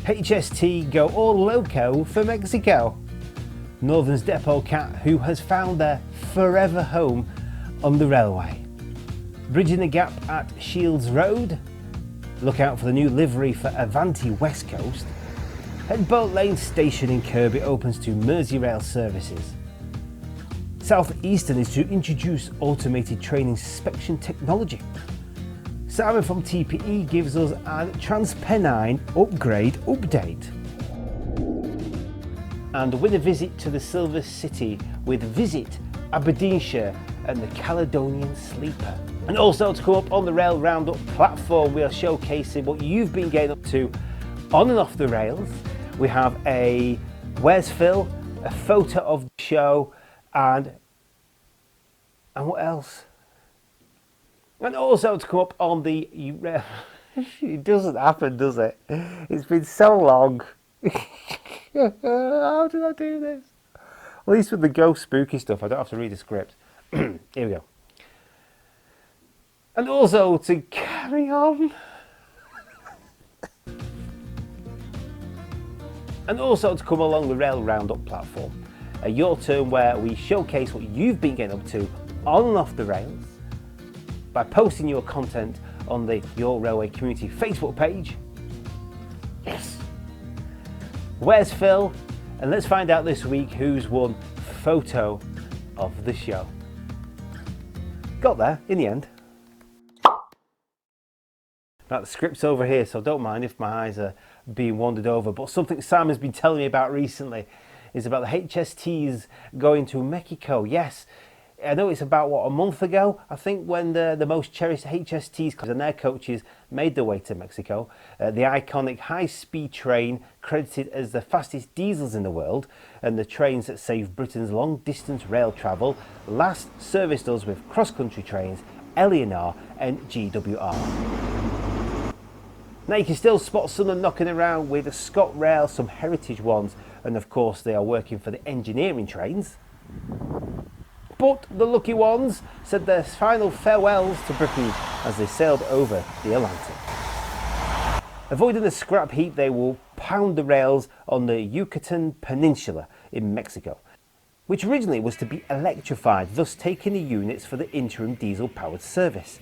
HST go all loco for Mexico. Northern's depot cat who has found their forever home on the railway. Bridging the gap at Shields Road. Look out for the new livery for Avanti West Coast. Headbolt Lane Station in Kirkby opens to Merseyrail services. Southeastern is to introduce automated train inspection technology. Simon from TPE gives us a Transpennine upgrade update. And with a visit to the Silver City with Visit Aberdeenshire and the Caledonian Sleeper. And also to come up on the Rail Roundup platform, we are showcasing what you've been getting up to on and off the rails. We have a Where's Phil, a photo of the show, and what else? And also to come up on the... It doesn't happen, does it? It's been so long. How did I do this? At least with the ghost spooky stuff, I don't have to read a script. Here we go. And also to carry on. And also to come along the Rail Roundup platform. Your turn where we showcase what you've been getting up to on and off the rails by posting your content on the Your Railway Community Facebook page. Yes! Where's Phil? And let's find out this week who's won photo of the show. Got there in the end. Now the script's over here, so don't mind if my eyes are being wandered over, but something Simon's been telling me about recently is about the HSTs going to Mexico. Yes, I know it's about, what, a month ago, I think, when the most cherished HSTs and their coaches made their way to Mexico. The iconic high-speed train, credited as the fastest diesels in the world, and the trains that saved Britain's long-distance rail travel, last serviced us with cross-country trains, ELR and GWR. Now you can still spot some of them knocking around with ScotRail, some heritage ones, and of course they are working for the engineering trains. But the lucky ones said their final farewells to Britain as they sailed over the Atlantic. Avoiding the scrap heap, they will pound the rails on the Yucatan Peninsula in Mexico, which originally was to be electrified, thus taking the units for the interim diesel-powered service.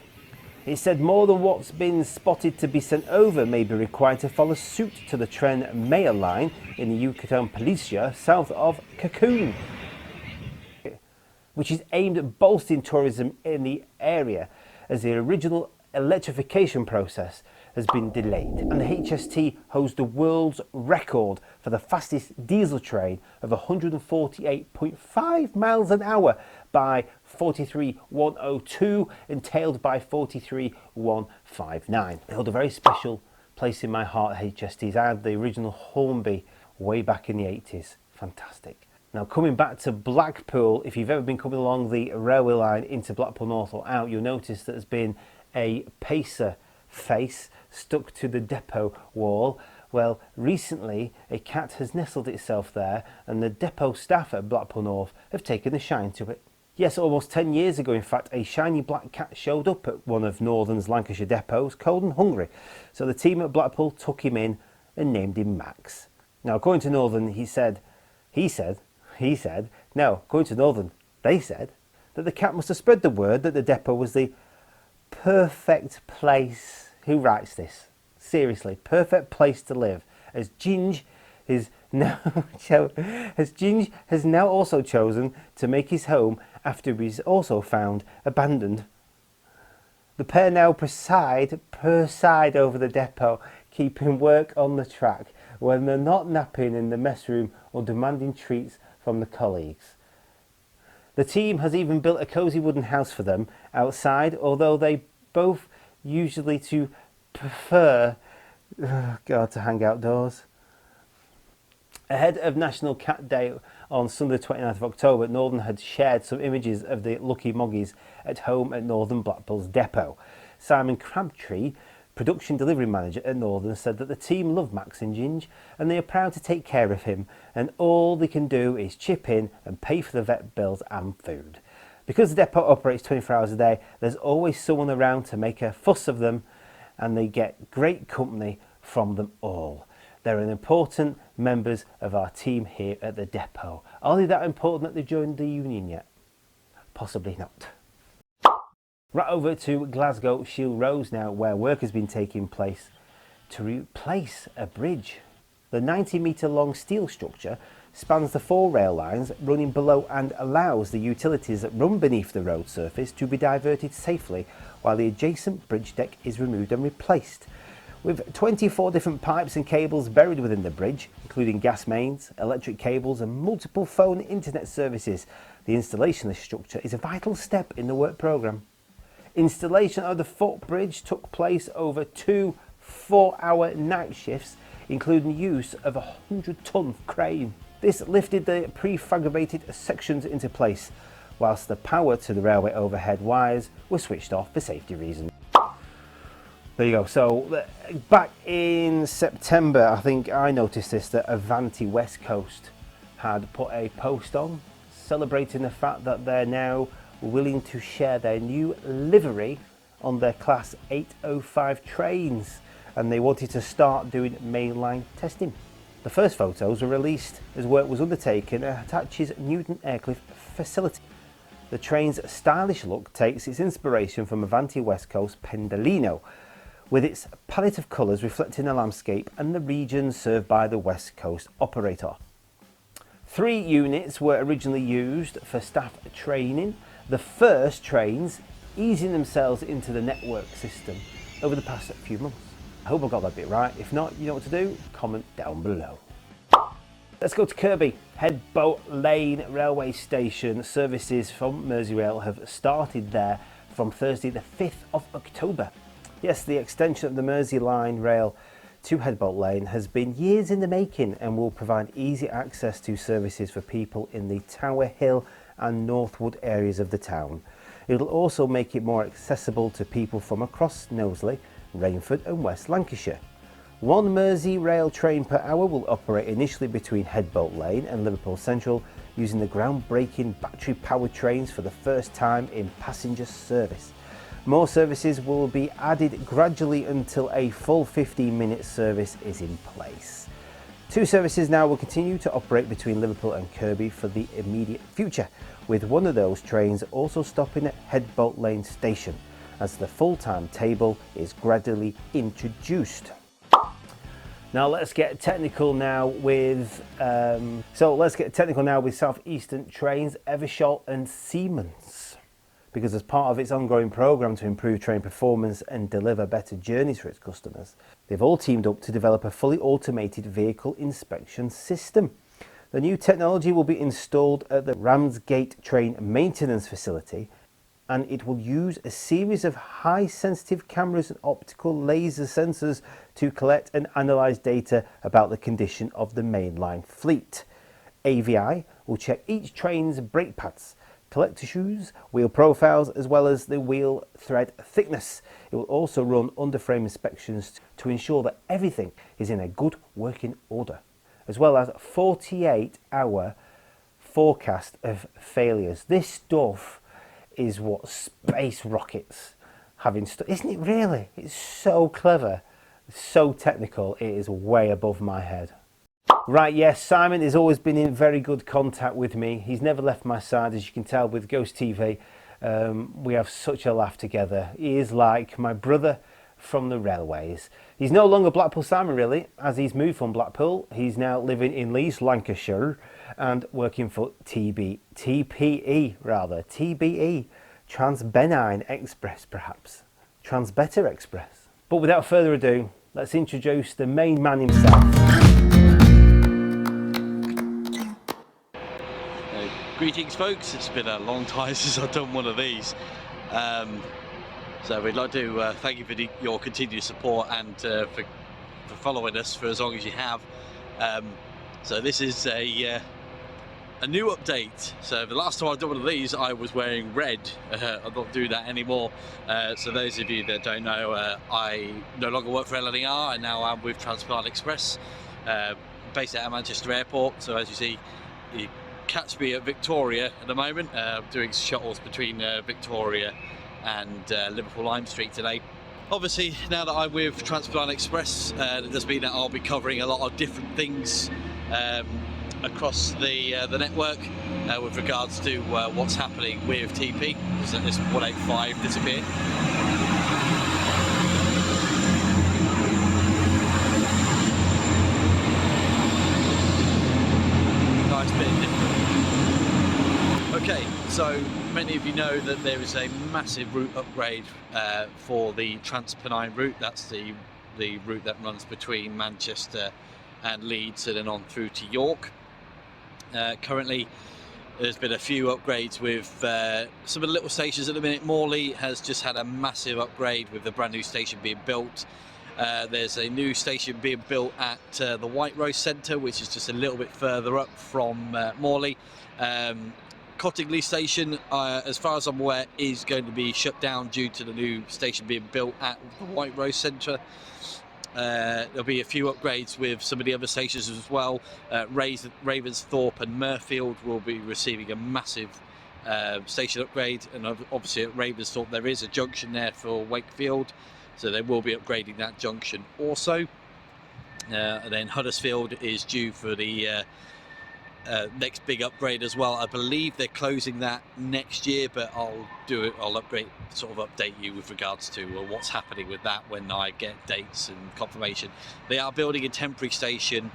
It said more than what's been spotted to be sent over may be required to follow suit to the Transpennine line in the Yucatan Peninsula south of Cancun, which is aimed at bolstering tourism in the area as the original electrification process has been delayed. And the HST holds the world's record for the fastest diesel train of 148.5 miles an hour by 43,102 and tailed by 43,159. They hold a very special place in my heart, HSTs. I had the original Hornby way back in the 80s. Fantastic. Now coming back to Blackpool, if you've ever been coming along the railway line into Blackpool North or out, you'll notice that there's been a pacer face stuck to the depot wall. Well, recently a cat has nestled itself there and the depot staff at Blackpool North have taken a shine to it. Yes, almost 10 years ago, in fact, a shiny black cat showed up at one of Northern's Lancashire depots, cold and hungry. So the team at Blackpool took him in and named him Max. Now, according to Northern, no, according to Northern, they said that the cat must have spread the word that the depot was the perfect place. Who writes this? Seriously, perfect place to live. As Ginge has now also chosen to make his home after he's also found abandoned. The pair now preside over the depot, keeping work on the track when they're not napping in the mess room or demanding treats from the colleagues. The team has even built a cosy wooden house for them outside, although they both usually prefer to hang outdoors. Ahead of National Cat Day on Sunday 29th of October, Northern had shared some images of the Lucky Moggies at home at Northern Blackpool's depot. Simon Crabtree, production delivery manager at Northern, said that the team love Max and Ginge and they are proud to take care of him, and all they can do is chip in and pay for the vet bills and food. Because the depot operates 24 hours a day, there's always someone around to make a fuss of them, and they get great company from them all. They're an important members of our team here at the depot. Are they that important that they've joined the union yet? Possibly not. Right over to Glasgow Shield Road now, where work has been taking place to replace a bridge. The 90-metre long steel structure spans the 4 rail lines running below and allows the utilities that run beneath the road surface to be diverted safely while the adjacent bridge deck is removed and replaced. With 24 different pipes and cables buried within the bridge, including gas mains, electric cables and multiple phone internet services, the installation of this structure is a vital step in the work programme. Installation of the footbridge took place over 2 4-hour night shifts, including use of a 100-ton crane. This lifted the prefabricated sections into place, whilst the power to the railway overhead wires were switched off for safety reasons. There you go. So back in September, I think I noticed this, that Avanti West Coast had put a post on celebrating the fact that they're now willing to share their new livery on their Class 805 trains, and they wanted to start doing mainline testing. The first photos were released as work was undertaken at Hatch's Newton Aircliff facility. The train's stylish look takes its inspiration from Avanti West Coast Pendolino, with its palette of colours reflecting the landscape and the region served by the West Coast operator. 3 units were originally used for staff training, the first trains easing themselves into the network system over the past few months. I hope I got that bit right. If not, you know what to do, comment down below. Let's go to Kirkby. Headbolt Lane railway station services from Merseyrail have started there from Thursday the 5th of October. Yes, the extension of the Merseyrail rail to Headbolt Lane has been years in the making and will provide easy access to services for people in the Tower Hill and Northwood areas of the town. It will also make it more accessible to people from across Knowsley, Rainford and West Lancashire. 1 Merseyrail train per hour will operate initially between Headbolt Lane and Liverpool Central using the groundbreaking battery-powered trains for the first time in passenger service. More services will be added gradually until a full 15-minute service is in place. 2 services now will continue to operate between Liverpool and Kirkby for the immediate future, with one of those trains also stopping at Headbolt Lane station as the full-time table is gradually introduced. Now let's get technical now with Southeastern Trains, Eversholt and Siemens, because as part of its ongoing programme to improve train performance and deliver better journeys for its customers, they've all teamed up to develop a fully automated vehicle inspection system. The new technology will be installed at the Ramsgate train maintenance facility, and it will use a series of high sensitive cameras and optical laser sensors to collect and analyse data about the condition of the mainline fleet. AVI will check each train's brake pads, collect shoes, wheel profiles as well as the wheel thread thickness. It will also run underframe inspections to ensure that everything is in a good working order, as well as a 48-hour forecast of failures. This stuff is what space rockets have installed, isn't it really? It's so clever, so technical, it is way above my head. Right, yes, Simon has always been in very good contact with me. He's never left my side, as you can tell with Ghost TV. We have such a laugh together. He is like my brother from the railways. He's no longer Blackpool Simon really, as he's moved from Blackpool. He's now living in Leeds, Lancashire, and working for TBE, Transpennine Express perhaps, Transbetter Express. But without further ado, let's introduce the main man himself. Greetings folks, it's been a long time since I've done one of these. So we'd like to thank you for your continued support and for following us for as long as you have. So this is a new update. So the last time I did one of these I was wearing red. I'm not doing that anymore. So those of you that don't know, I no longer work for LNER and now I'm with Transpennine Express, based out of Manchester Airport. So as you see, you catch me at Victoria at the moment, doing shuttles between Victoria and Liverpool Lime Street today. Obviously, now that I'm with Transpennine Express, it does mean that I'll be covering a lot of different things across the network with regards to what's happening with TP. So this 185 disappeared. Nice bit different. Okay, so many of you know that there is a massive route upgrade for the Transpennine route. That's the route that runs between Manchester and Leeds and then on through to York. Currently, there's been a few upgrades with some of the little stations at the minute. Morley has just had a massive upgrade with the brand new station being built. There's a new station being built at the White Rose Centre, which is just a little bit further up from Morley. Cottingley station, as far as I'm aware, is going to be shut down due to the new station being built at the White Rose Centre. There'll be a few upgrades with some of the other stations as well. Ravensthorpe and Murfield will be receiving a massive station upgrade, and obviously at Ravensthorpe there is a junction there for Wakefield, so they will be upgrading that junction also. And then Huddersfield is due for the next big upgrade as well. I believe they're closing that next year, but I'll update you with regards to what's happening with that when I get dates and confirmation. They are building a temporary station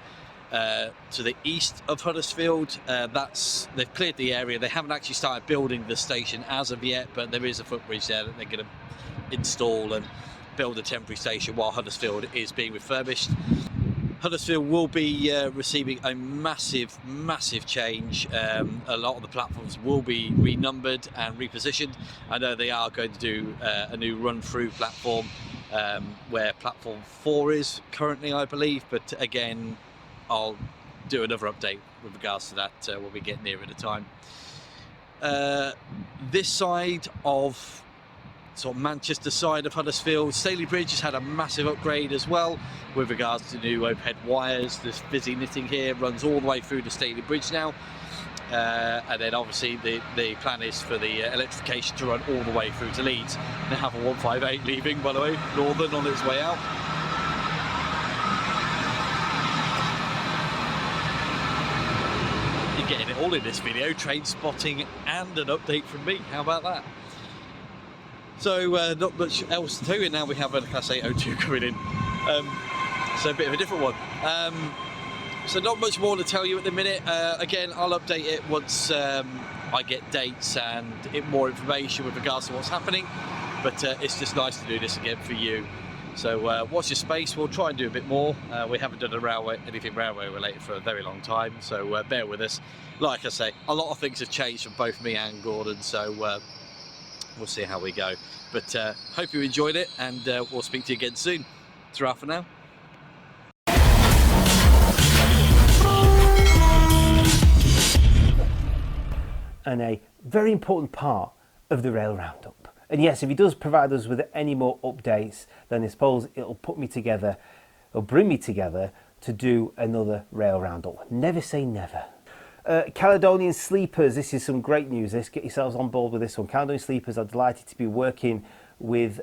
to the east of Huddersfield. They've cleared the area. They haven't actually started building the station as of yet, but there is a footbridge there that they're going to install and build a temporary station while Huddersfield is being refurbished. Huddersfield will be receiving a massive change. A lot of the platforms will be renumbered and repositioned. I know they are going to do a new run-through platform where platform 4 is currently, I believe, but again, I'll do another update with regards to that when we get nearer the time. This side of Manchester side of Huddersfield, Staley Bridge has had a massive upgrade as well with regards to new overhead wires. This busy knitting here runs all the way through the Staley Bridge now, and then obviously the plan is for the electrification to run all the way through to Leeds. They have a 158 leaving, by the way, Northern on its way out. You're getting it all in this video, train spotting and an update from me. How about that? So not much else to tell you. Now we have a Class 802 coming in, so a bit of a different one. So not much more to tell you at the minute. Again, I'll update it once I get dates and more information with regards to what's happening, but it's just nice to do this again for you. So watch your space. We'll try and do a bit more. We haven't done anything railway related for a very long time, so bear with us. Like I say, a lot of things have changed from both me and Gordon, so we'll see how we go. But hope you enjoyed it, and we'll speak to you again soon. Ta-ra for now. And a very important part of the Rail Roundup. And yes, if he does provide us with any more updates, then I suppose it'll bring me together to do another Rail Roundup. Never say never. Caledonian Sleepers, this is some great news. Let's get yourselves on board with this one. Caledonian Sleepers are delighted to be working with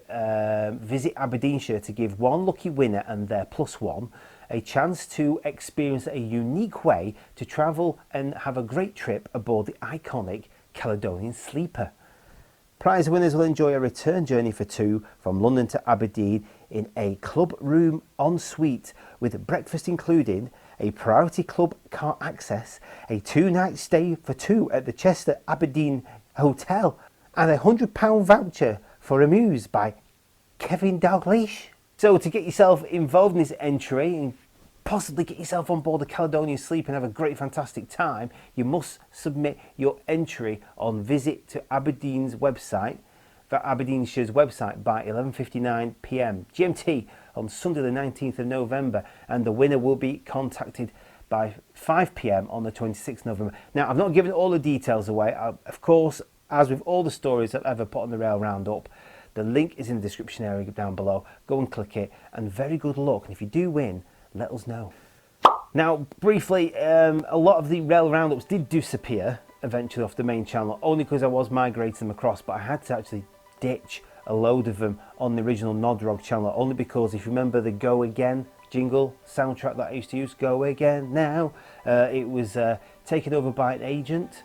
Visit Aberdeenshire to give one lucky winner and their +1 a chance to experience a unique way to travel and have a great trip aboard the iconic Caledonian Sleeper. Prize winners will enjoy a return journey for 2 from London to Aberdeen in a club room ensuite with breakfast included, a priority club car access, a 2-night stay for 2 at the Chester Aberdeen Hotel, and a £100 voucher for Amuse by Kevin Dalglish. So to get yourself involved in this entry and possibly get yourself on board the Caledonian Sleeper and have a great fantastic time, you must submit your entry on Visit to Aberdeen's website, for Aberdeenshire's website, by 11:59 p.m. GMT on Sunday the 19th of November, and the winner will be contacted by 5 p.m. on the 26th of November. Now, I've not given all the details away. Of course, as with all the stories I've ever put on the Rail Roundup, the link is in the description area down below. Go and click it, and very good luck. And if you do win, let us know. Now, briefly, a lot of the Rail Roundups did disappear eventually off the main channel, only because I was migrating them across, but I had to actually ditch a load of them on the original Nodrog channel, only because if you remember the Go Again jingle soundtrack that I used to use, Go Again Now, it was taken over by an agent.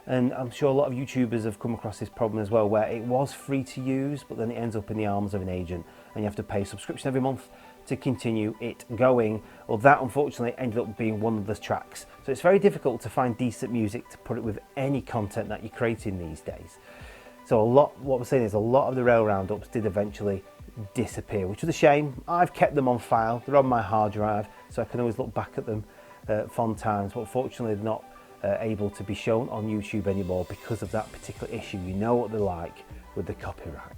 And I'm sure a lot of YouTubers have come across this problem as well, where it was free to use, but then it ends up in the arms of an agent and you have to pay a subscription every month to continue it going. Well, that unfortunately ended up being one of the tracks. So it's very difficult to find decent music to put it with any content that you're creating these days. So what we're saying is a lot of the rail roundups did eventually disappear, which was a shame. I've kept them on file, they're on my hard drive, so I can always look back at them fond times, but unfortunately they're not able to be shown on YouTube anymore because of that particular issue. You know what they're like with the copyright.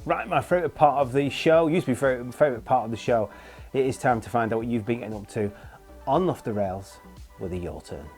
Right, my favourite part of the show, used to be favourite part of the show, it is time to find out what you've been getting up to on Off the Rails with a Your Turn.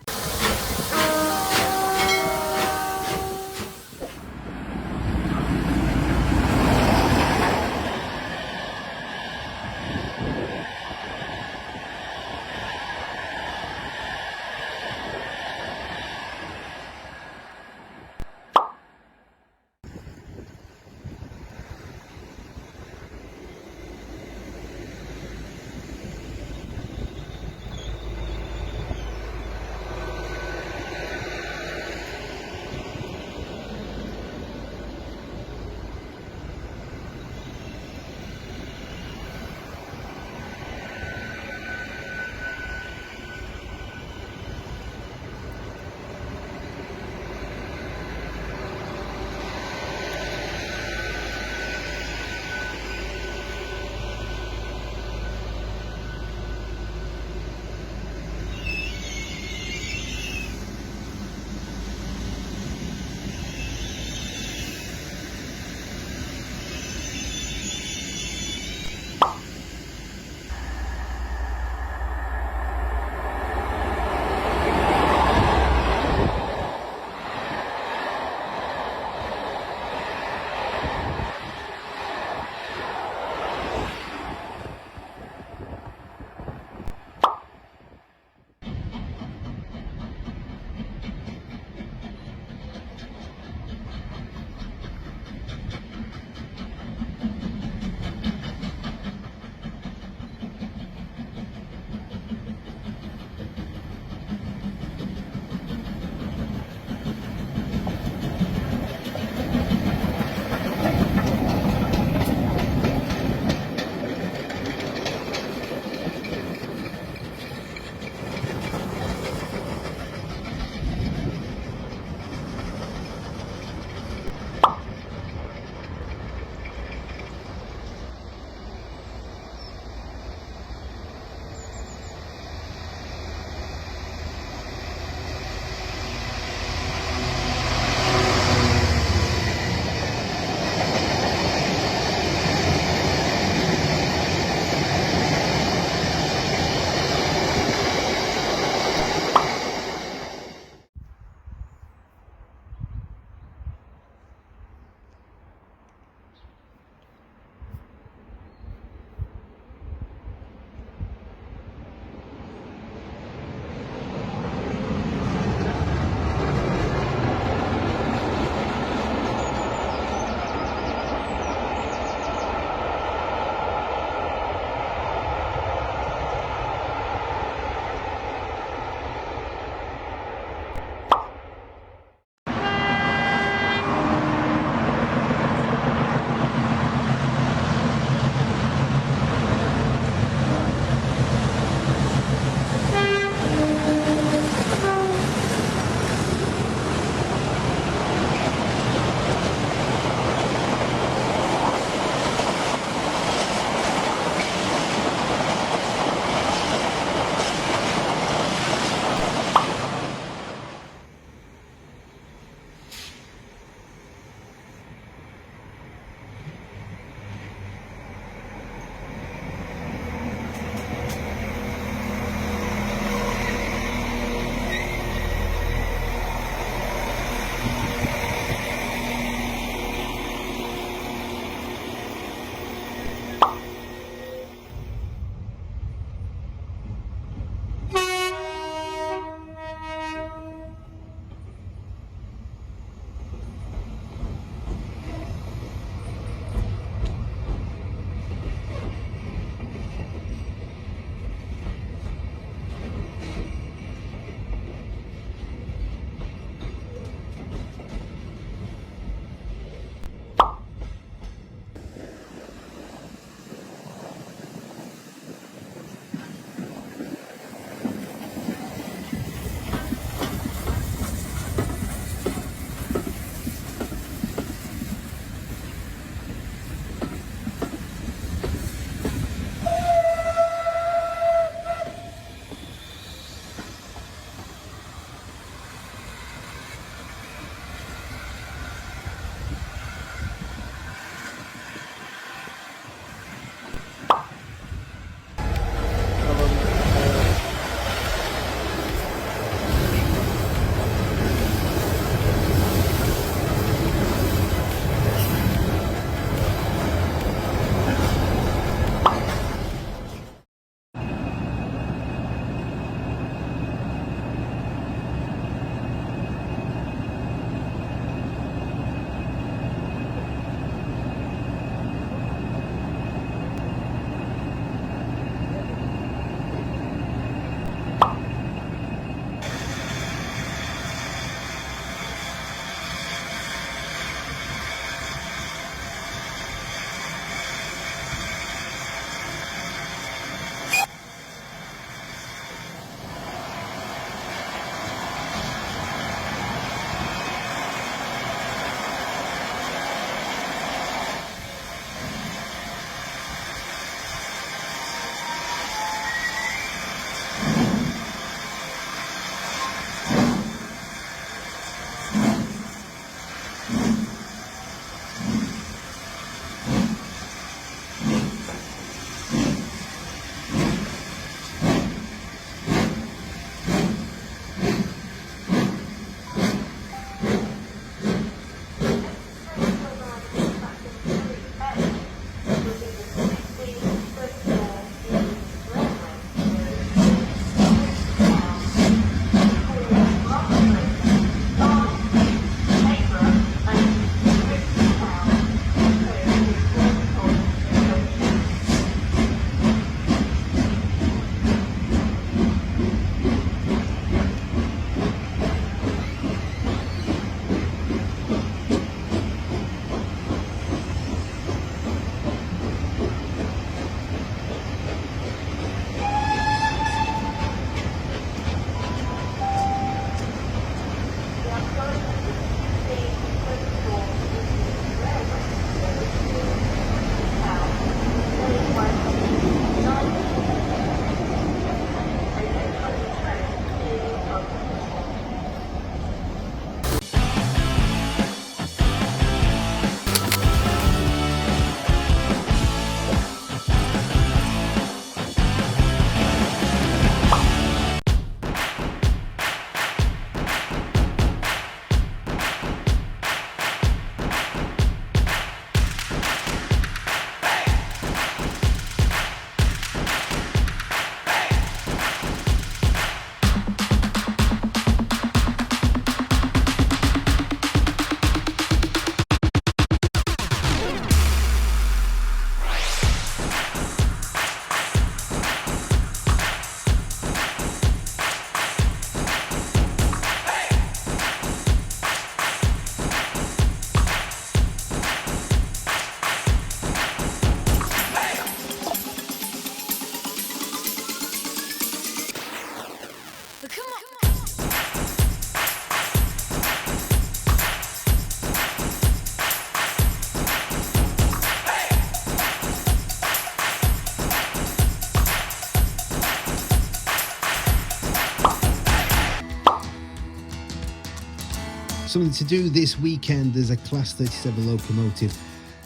Something to do this weekend, there's a Class 37 locomotive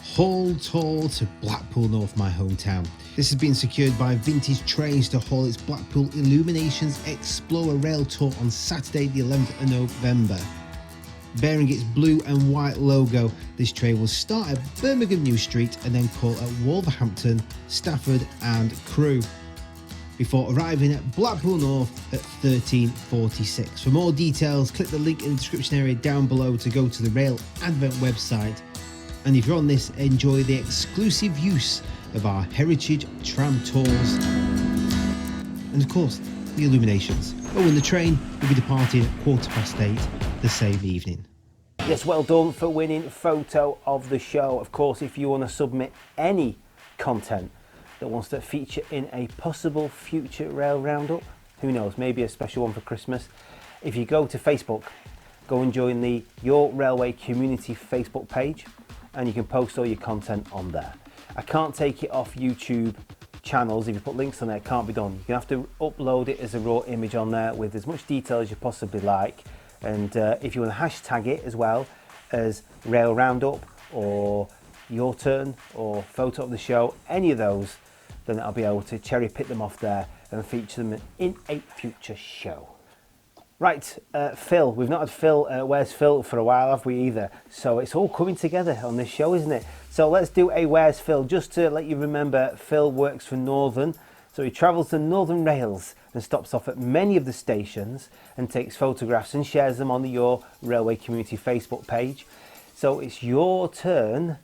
hauled to Blackpool North, my hometown. This has been secured by Vintage Trains to haul its Blackpool Illuminations Explorer Rail Tour on Saturday the 11th of November. Bearing its blue and white logo, this train will start at Birmingham New Street and then call at Wolverhampton, Stafford and Crewe, before arriving at Blackpool North at 13:46. For more details, click the link in the description area down below to go to the Rail Advent website. And if you're on this, enjoy the exclusive use of our heritage tram tours. And of course, the illuminations. Oh, and the train will be departing at 8:15 the same evening. Yes, well done for winning photo of the show. Of course, if you want to submit any content that wants to feature in a possible future rail roundup, who knows, maybe a special one for Christmas, if you go to Facebook, go and join the Your Railway Community Facebook page, and you can post all your content on there. I can't take it off YouTube channels. If you put links on there, it can't be done. You have to upload it as a raw image on there with as much detail as you possibly like. And if you want to hashtag it as well as Rail Roundup or Your Turn or Photo of the Show, any of those, then I'll be able to cherry pick them off there and feature them in a future show. Right, Phil, we've not had Phil, Where's Phil for a while, have we either? So it's all coming together on this show, isn't it? So let's do a Where's Phil, just to let you remember, Phil works for Northern. So he travels the Northern Rails and stops off at many of the stations and takes photographs and shares them on the Your Railway Community Facebook page. So it's your turn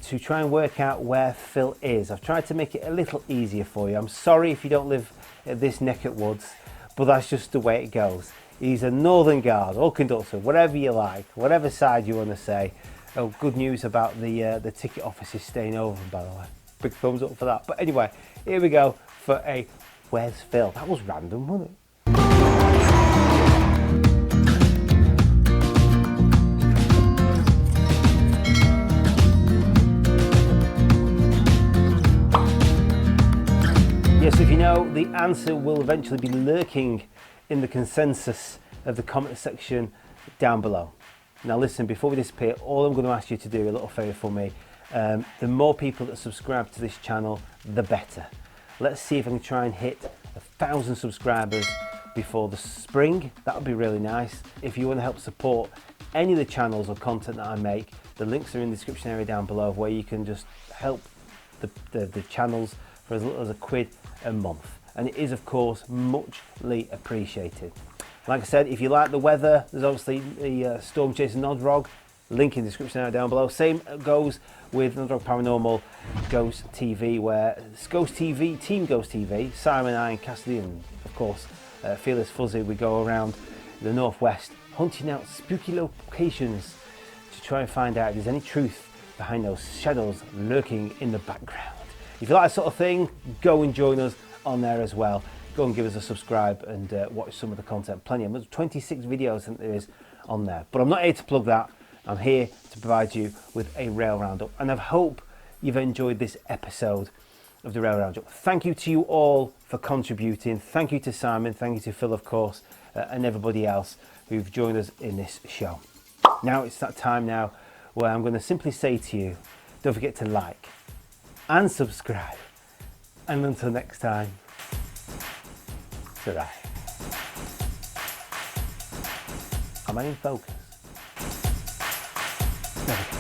to try and work out where Phil is. I've tried to make it a little easier for you. I'm sorry if you don't live at this neck of woods, but that's just the way it goes. He's a Northern Guard or conductor, whatever you like, whatever side you want to say. Oh, good news about the ticket offices staying open, by the way. Big thumbs up for that. But anyway, here we go for a Where's Phil? That was random, wasn't it? Yes, if you know, the answer will eventually be lurking in the consensus of the comment section down below. Now listen, before we disappear, all I'm going to ask you to do, a little favour for me, the more people that subscribe to this channel, the better. Let's see if I can try and hit 1,000 subscribers before the spring. That would be really nice. If you want to help support any of the channels or content that I make, the links are in the description area down below where you can just help the channels for as little as £1 a month. And it is, of course, muchly appreciated. Like I said, if you like the weather, there's obviously the Storm Chaser Nodrog, link in the description area down below. Same goes with Nodrog Paranormal Ghost TV, where Ghost TV, Team Ghost TV, Simon, I and Cassidy, and of course Fearless Fuzzy, we go around the northwest hunting out spooky locations to try and find out if there's any truth behind those shadows lurking in the background. If you like that sort of thing, go and join us on there as well. Go and give us a subscribe and watch some of the content. Plenty of them. There's 26 videos that there is on there. But I'm not here to plug that. I'm here to provide you with a Rail Roundup. And I hope you've enjoyed this episode of the Rail Roundup. Thank you to you all for contributing. Thank you to Simon. Thank you to Phil, of course, and everybody else who've joined us in this show. Now it's that time now where I'm going to simply say to you, don't forget to like and subscribe. And until next time, ta-ra. Am I in focus? No.